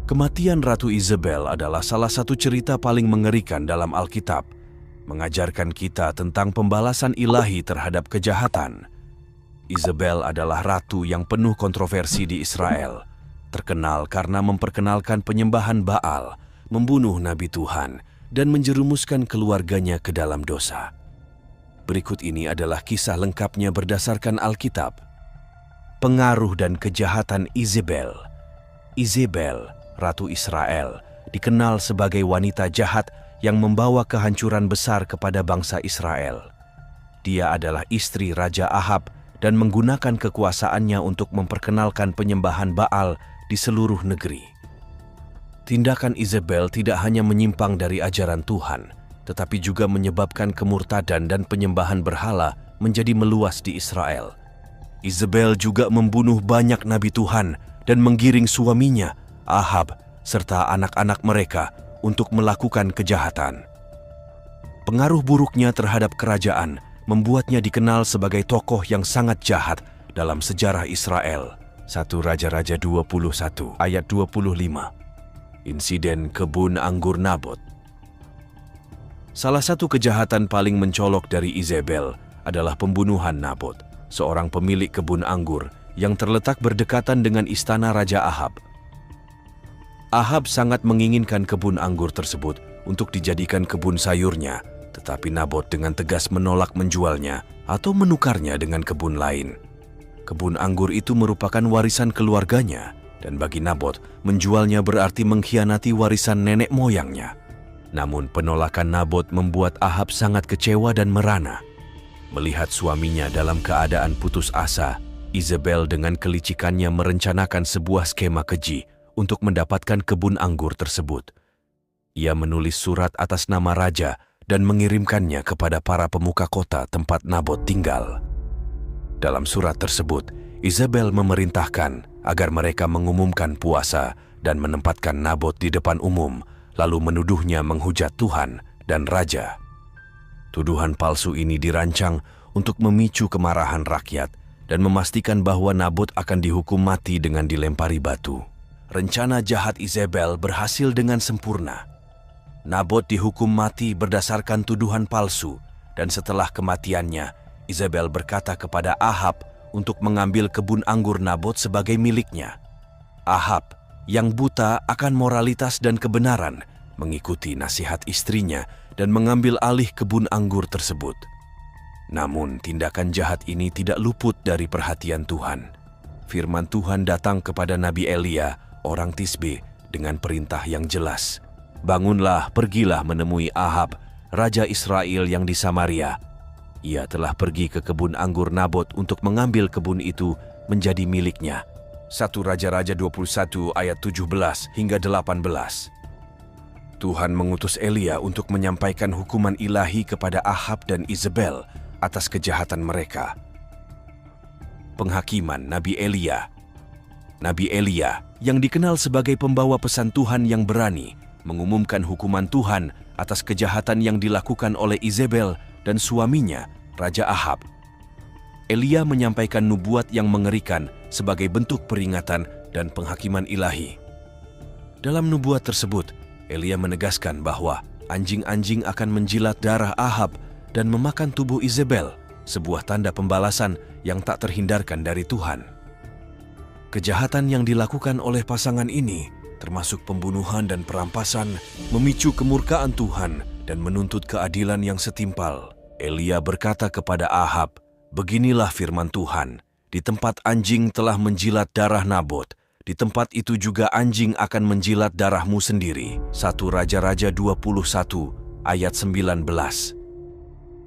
Kematian Ratu Isabel adalah salah satu cerita paling mengerikan dalam Alkitab, mengajarkan kita tentang pembalasan ilahi terhadap kejahatan. Isabel adalah ratu yang penuh kontroversi di Israel, terkenal karena memperkenalkan penyembahan Baal, membunuh nabi Tuhan, dan menjerumuskan keluarganya ke dalam dosa. Berikut ini adalah kisah lengkapnya berdasarkan Alkitab. Pengaruh dan kejahatan Isabel. Isabel, Ratu Israel, dikenal sebagai wanita jahat yang membawa kehancuran besar kepada bangsa Israel. Dia adalah istri Raja Ahab dan menggunakan kekuasaannya untuk memperkenalkan penyembahan Baal di seluruh negeri. Tindakan Isabel tidak hanya menyimpang dari ajaran Tuhan, tetapi juga menyebabkan kemurtadan dan penyembahan berhala menjadi meluas di Israel. Isabel juga membunuh banyak nabi Tuhan dan menggiring suaminya, Ahab, serta anak-anak mereka untuk melakukan kejahatan. Pengaruh buruknya terhadap kerajaan membuatnya dikenal sebagai tokoh yang sangat jahat dalam sejarah Israel. 1 Raja-Raja 21 ayat 25. Insiden kebun anggur Nabot. Salah satu kejahatan paling mencolok dari Isabel adalah pembunuhan Nabot, seorang pemilik kebun anggur yang terletak berdekatan dengan istana Raja Ahab. Ahab sangat menginginkan kebun anggur tersebut untuk dijadikan kebun sayurnya, tetapi Nabot dengan tegas menolak menjualnya atau menukarnya dengan kebun lain. Kebun anggur itu merupakan warisan keluarganya, dan bagi Nabot, menjualnya berarti mengkhianati warisan nenek moyangnya. Namun penolakan Nabot membuat Ahab sangat kecewa dan merana. Melihat suaminya dalam keadaan putus asa, Isabel dengan kelicikannya merencanakan sebuah skema keji untuk mendapatkan kebun anggur tersebut. Ia menulis surat atas nama raja dan mengirimkannya kepada para pemuka kota tempat Nabot tinggal. Dalam surat tersebut, Isabel memerintahkan agar mereka mengumumkan puasa dan menempatkan Nabot di depan umum, lalu menuduhnya menghujat Tuhan dan raja. Tuduhan palsu ini dirancang untuk memicu kemarahan rakyat dan memastikan bahwa Nabot akan dihukum mati dengan dilempari batu. Rencana jahat Isabel berhasil dengan sempurna. Nabot dihukum mati berdasarkan tuduhan palsu, dan setelah kematiannya, Isabel berkata kepada Ahab untuk mengambil kebun anggur Nabot sebagai miliknya. Ahab, yang buta akan moralitas dan kebenaran, mengikuti nasihat istrinya dan mengambil alih kebun anggur tersebut. Namun, tindakan jahat ini tidak luput dari perhatian Tuhan. Firman Tuhan datang kepada Nabi Elia, orang Tisbe, dengan perintah yang jelas. Bangunlah, pergilah menemui Ahab, Raja Israel yang di Samaria. Ia telah pergi ke kebun anggur Nabot untuk mengambil kebun itu menjadi miliknya. 1 Raja-Raja 21 ayat 17 hingga 18. Tuhan mengutus Elia untuk menyampaikan hukuman ilahi kepada Ahab dan Isabel atas kejahatan mereka. Penghakiman Nabi Elia. Nabi Elia, yang dikenal sebagai pembawa pesan Tuhan yang berani, mengumumkan hukuman Tuhan atas kejahatan yang dilakukan oleh Isabel dan suaminya, Raja Ahab. Elia menyampaikan nubuat yang mengerikan sebagai bentuk peringatan dan penghakiman ilahi. Dalam nubuat tersebut, Elia menegaskan bahwa anjing-anjing akan menjilat darah Ahab dan memakan tubuh Isabel, sebuah tanda pembalasan yang tak terhindarkan dari Tuhan. Kejahatan yang dilakukan oleh pasangan ini, termasuk pembunuhan dan perampasan, memicu kemurkaan Tuhan dan menuntut keadilan yang setimpal. Elia berkata kepada Ahab, "Beginilah firman Tuhan, di tempat anjing telah menjilat darah Nabot, di tempat itu juga anjing akan menjilat darahmu sendiri." 1 Raja-Raja 21 ayat 19.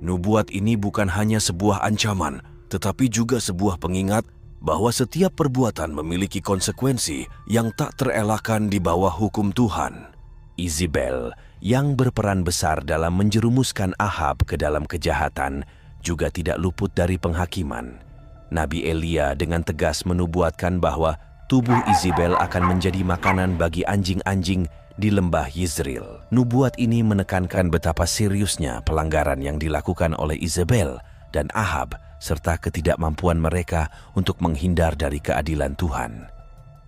Nubuat ini bukan hanya sebuah ancaman, tetapi juga sebuah pengingat bahwa setiap perbuatan memiliki konsekuensi yang tak terelakkan di bawah hukum Tuhan. Isabel, yang berperan besar dalam menjerumuskan Ahab ke dalam kejahatan, juga tidak luput dari penghakiman. Nabi Elia dengan tegas menubuatkan bahwa tubuh Isabel akan menjadi makanan bagi anjing-anjing di lembah Yizril. Nubuat ini menekankan betapa seriusnya pelanggaran yang dilakukan oleh Isabel dan Ahab, serta ketidakmampuan mereka untuk menghindar dari keadilan Tuhan.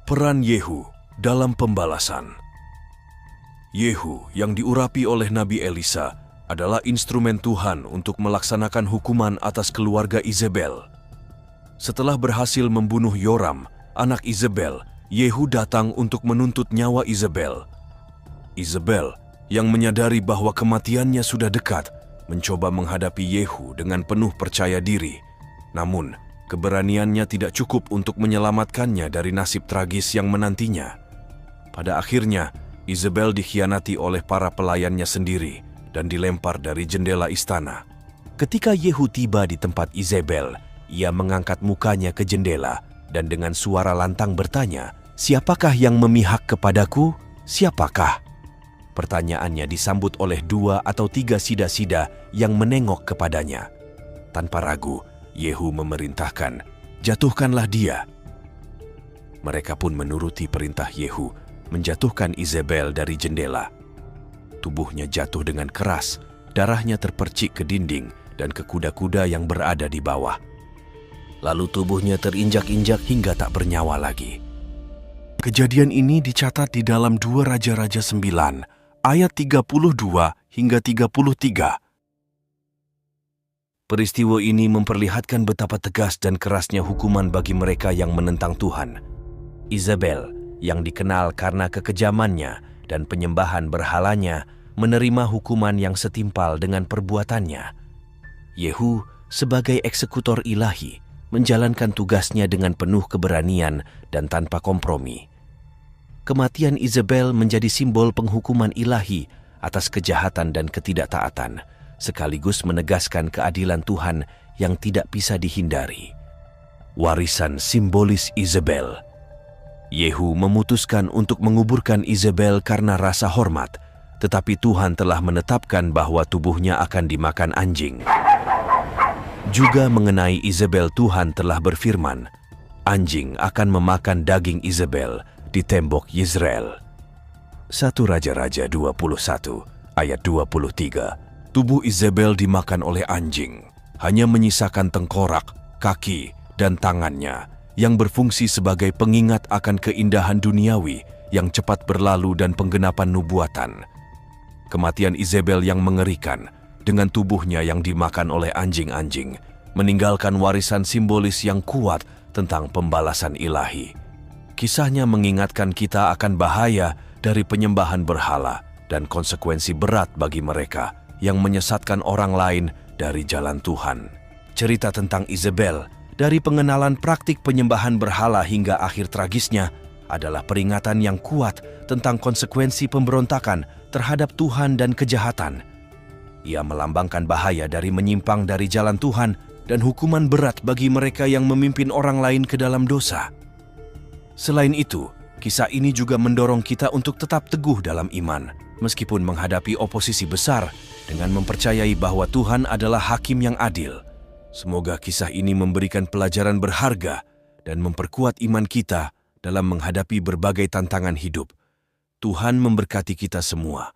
Peran Yehu. Dalam pembalasan, Yehu yang diurapi oleh Nabi Elisa adalah instrumen Tuhan untuk melaksanakan hukuman atas keluarga Izebel. Setelah berhasil membunuh Yoram, anak Izebel, Yehu datang untuk menuntut nyawa Izebel. Izebel yang menyadari bahwa kematiannya sudah dekat, mencoba menghadapi Yehu dengan penuh percaya diri. Namun, keberaniannya tidak cukup untuk menyelamatkannya dari nasib tragis yang menantinya. Pada akhirnya, Izebel dikhianati oleh para pelayannya sendiri dan dilempar dari jendela istana. Ketika Yehu tiba di tempat Izebel, ia mengangkat mukanya ke jendela dan dengan suara lantang bertanya, "Siapakah yang memihak kepadaku? Siapakah?" Pertanyaannya disambut oleh 2 atau 3 sida-sida yang menengok kepadanya. Tanpa ragu, Yehu memerintahkan, "Jatuhkanlah dia." Mereka pun menuruti perintah Yehu, menjatuhkan Izebel dari jendela. Tubuhnya jatuh dengan keras, darahnya terpercik ke dinding dan ke kuda-kuda yang berada di bawah. Lalu tubuhnya terinjak-injak hingga tak bernyawa lagi. Kejadian ini dicatat di dalam 2 Raja-Raja 9, ayat 32 hingga 33. Peristiwa ini memperlihatkan betapa tegas dan kerasnya hukuman bagi mereka yang menentang Tuhan. Izebel, yang dikenal karena kekejamannya dan penyembahan berhalanya, menerima hukuman yang setimpal dengan perbuatannya. Yehu, sebagai eksekutor ilahi, menjalankan tugasnya dengan penuh keberanian dan tanpa kompromi. Kematian Izebel menjadi simbol penghukuman ilahi atas kejahatan dan ketidaktaatan, sekaligus menegaskan keadilan Tuhan yang tidak bisa dihindari. Warisan simbolis Izebel. Yehu memutuskan untuk menguburkan Izebel karena rasa hormat, tetapi Tuhan telah menetapkan bahwa tubuhnya akan dimakan anjing. Juga mengenai Izebel, Tuhan telah berfirman, "Anjing akan memakan daging Izebel di tembok Yezreel." 1 Raja-Raja 21 ayat 23. Tubuh Izebel dimakan oleh anjing, hanya menyisakan tengkorak, kaki, dan tangannya yang berfungsi sebagai pengingat akan keindahan duniawi yang cepat berlalu dan penggenapan nubuatan. Kematian Izebel yang mengerikan dengan tubuhnya yang dimakan oleh anjing-anjing meninggalkan warisan simbolis yang kuat tentang pembalasan ilahi. Kisahnya mengingatkan kita akan bahaya dari penyembahan berhala dan konsekuensi berat bagi mereka yang menyesatkan orang lain dari jalan Tuhan. Cerita tentang Izebel, dari pengenalan praktik penyembahan berhala hingga akhir tragisnya, adalah peringatan yang kuat tentang konsekuensi pemberontakan terhadap Tuhan dan kejahatan. Ia melambangkan bahaya dari menyimpang dari jalan Tuhan dan hukuman berat bagi mereka yang memimpin orang lain ke dalam dosa. Selain itu, kisah ini juga mendorong kita untuk tetap teguh dalam iman, meskipun menghadapi oposisi besar, dengan mempercayai bahwa Tuhan adalah hakim yang adil. Semoga kisah ini memberikan pelajaran berharga dan memperkuat iman kita dalam menghadapi berbagai tantangan hidup. Tuhan memberkati kita semua.